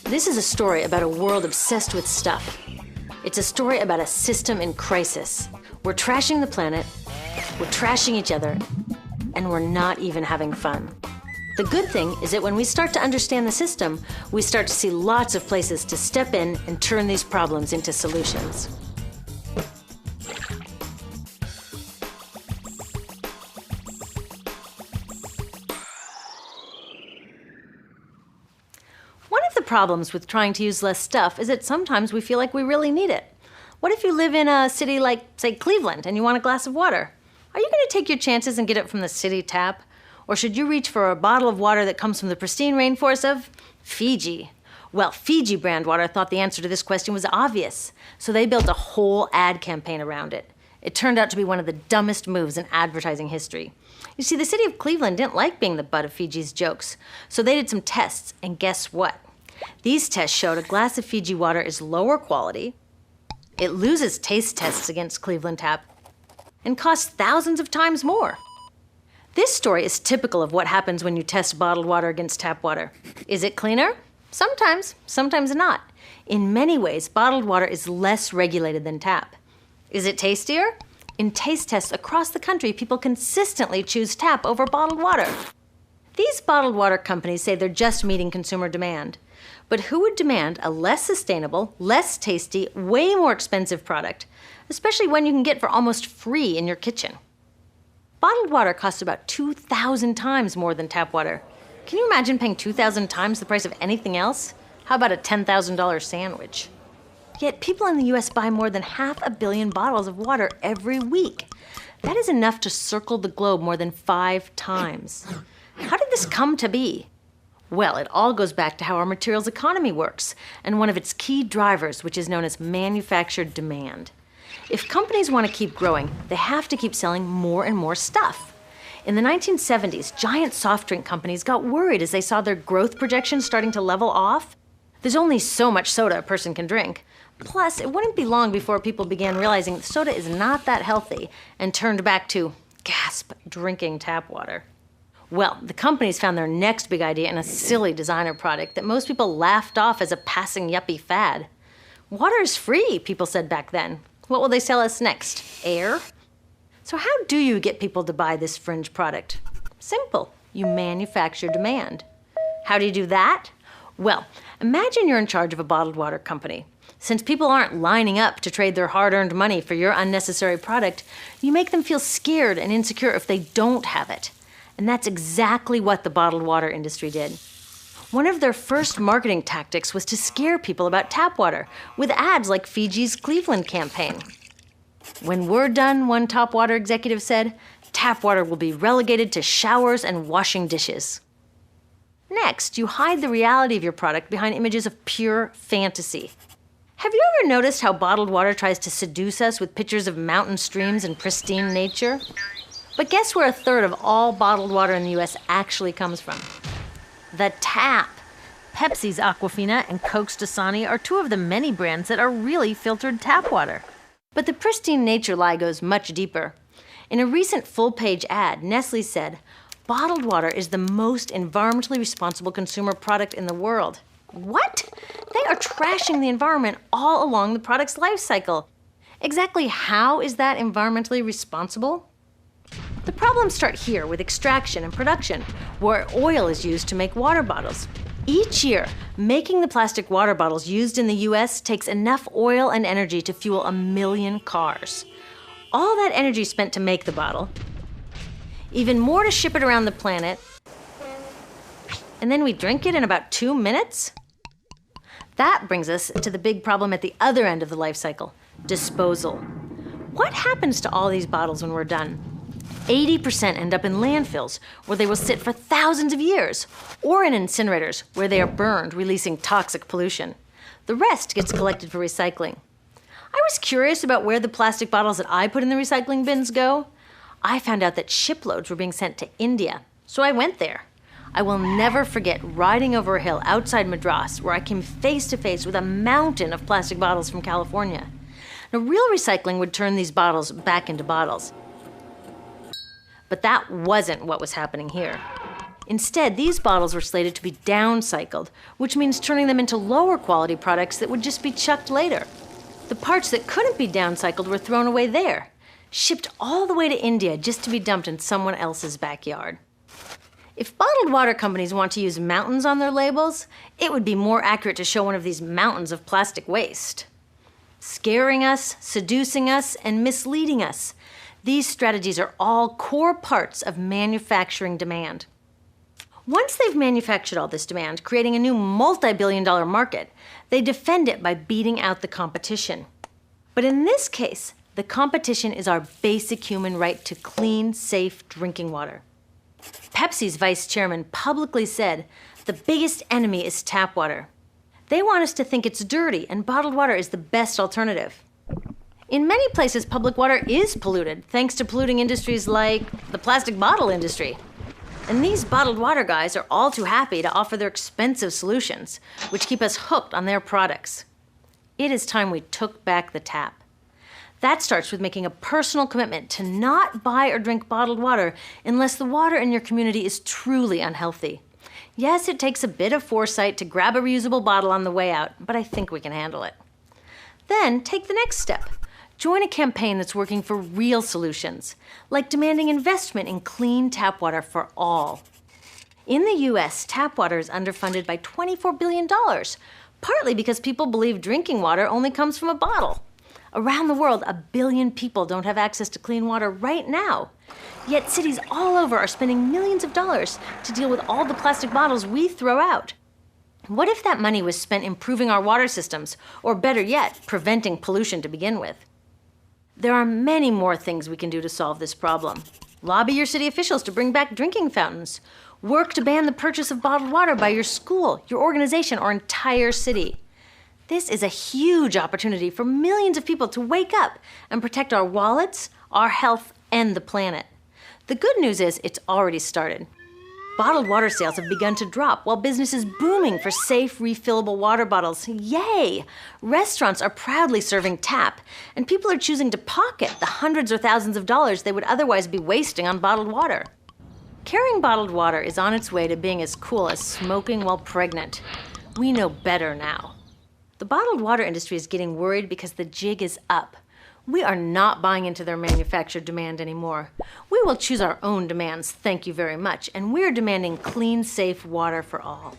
This is a story about a world obsessed with stuff. It's a story about a system in crisis. We're trashing the planet, we're trashing each other, and we're not even having fun. The good thing is that when we start to understand the system, we start to see lots of places to step in and turn these problems into solutions. One of the problems with trying to use less stuff is that sometimes we feel like we really need it. What if you live in a city like, say, Cleveland, and you want a glass of water? Are you going to take your chances and get it from the city tap? Or should you reach for a bottle of water that comes from the pristine rainforest of Fiji? Well, Fiji brand water thought the answer to this question was obvious, so they built a whole ad campaign around it. It turned out to be one of the dumbest moves in advertising history. You see, the city of Cleveland didn't like being the butt of Fiji's jokes, so they did some tests, and guess what? These tests showed a glass of Fiji water is lower quality, it loses taste tests against Cleveland Tap, and costs thousands of times more. This story is typical of what happens when you test bottled water against tap water. Is it cleaner? Sometimes, sometimes not. In many ways, bottled water is less regulated than tap. Is it tastier? In taste tests across the country, people consistently choose tap over bottled water. These bottled water companies say they're just meeting consumer demand. But who would demand a less sustainable, less tasty, way more expensive product, especially when you can get for almost free in your kitchen? Bottled water costs about 2,000 times more than tap water. Can you imagine paying 2,000 times the price of anything else? How about a $10,000 sandwich? Yet people in the US buy more than 500 million bottles of water every week. That is enough to circle the globe more than 5 times. How did this come to be? Well, it all goes back to how our materials economy works, and one of its key drivers, which is known as manufactured demand. If companies want to keep growing, they have to keep selling more and more stuff. In the 1970s, giant soft drink companies got worried as they saw their growth projections starting to level off. There's only so much soda a person can drink. Plus, it wouldn't be long before people began realizing that soda is not that healthy and turned back to, gasp, drinking tap water. Well, the companies found their next big idea in a silly designer product that most people laughed off as a passing yuppie fad. Water is free, people said back then. What will they sell us next? Air? So how do you get people to buy this fringe product? Simple. You manufacture demand. How do you do that? Well, imagine you're in charge of a bottled water company. Since people aren't lining up to trade their hard-earned money for your unnecessary product, you make them feel scared and insecure if they don't have it. And that's exactly what the bottled water industry did. One of their first marketing tactics was to scare people about tap water with ads like Fiji's Cleveland campaign. When we're done, one top water executive said, tap water will be relegated to showers and washing dishes. Next, you hide the reality of your product behind images of pure fantasy. Have you ever noticed how bottled water tries to seduce us with pictures of mountain streams and pristine nature? But guess where 1/3 of all bottled water in the US actually comes from? The tap. Pepsi's Aquafina and Coke's Dasani are 2 of the many brands that are really filtered tap water. But the pristine nature lie goes much deeper. In a recent full-page ad, Nestle said, bottled water is the most environmentally responsible consumer product in the world. What? They are trashing the environment all along the product's life cycle. Exactly how is that environmentally responsible? The problems start here with extraction and production, where oil is used to make water bottles. Each year, making the plastic water bottles used in the US takes enough oil and energy to fuel 1 million cars. All that energy spent to make the bottle, even more to ship it around the planet, and then we drink it in about 2 minutes? That brings us to the big problem at the other end of the life cycle, disposal. What happens to all these bottles when we're done? 80% end up in landfills, where they will sit for thousands of years, or in incinerators, where they are burned, releasing toxic pollution. The rest gets collected for recycling. I was curious about where the plastic bottles that I put in the recycling bins go. I found out that shiploads were being sent to India, so I went there. I will never forget riding over a hill outside Madras, where I came face to face with a mountain of plastic bottles from California. Now, real recycling would turn these bottles back into bottles. But that wasn't what was happening here. Instead, these bottles were slated to be downcycled, which means turning them into lower quality products that would just be chucked later. The parts that couldn't be downcycled were thrown away there, shipped all the way to India just to be dumped in someone else's backyard. If bottled water companies want to use mountains on their labels, it would be more accurate to show one of these mountains of plastic waste. Scaring us, seducing us, and misleading us. These strategies are all core parts of manufacturing demand. Once they've manufactured all this demand, creating a new multi-billion-dollar market, they defend it by beating out the competition. But in this case, the competition is our basic human right to clean, safe drinking water. Pepsi's vice chairman publicly said, "The biggest enemy is tap water." They want us to think it's dirty and bottled water is the best alternative. In many places, public water is polluted, thanks to polluting industries like the plastic bottle industry. And these bottled water guys are all too happy to offer their expensive solutions, which keep us hooked on their products. It is time we took back the tap. That starts with making a personal commitment to not buy or drink bottled water unless the water in your community is truly unhealthy. Yes, it takes a bit of foresight to grab a reusable bottle on the way out, but I think we can handle it. Then take the next step. Join a campaign that's working for real solutions, like demanding investment in clean tap water for all. In the US, tap water is underfunded by $24 billion, partly because people believe drinking water only comes from a bottle. Around the world, 1 billion people don't have access to clean water right now. Yet cities all over are spending millions of dollars to deal with all the plastic bottles we throw out. What if that money was spent improving our water systems, or better yet, preventing pollution to begin with? There are many more things we can do to solve this problem. Lobby your city officials to bring back drinking fountains. Work to ban the purchase of bottled water by your school, your organization, or entire city. This is a huge opportunity for millions of people to wake up and protect our wallets, our health, and the planet. The good news is it's already started. Bottled water sales have begun to drop while business is booming for safe, refillable water bottles. Yay! Restaurants are proudly serving tap, and people are choosing to pocket the hundreds or thousands of dollars they would otherwise be wasting on bottled water. Carrying bottled water is on its way to being as cool as smoking while pregnant. We know better now. The bottled water industry is getting worried because the jig is up. We are not buying into their manufactured demand anymore. We will choose our own demands, thank you very much, and we're demanding clean, safe water for all.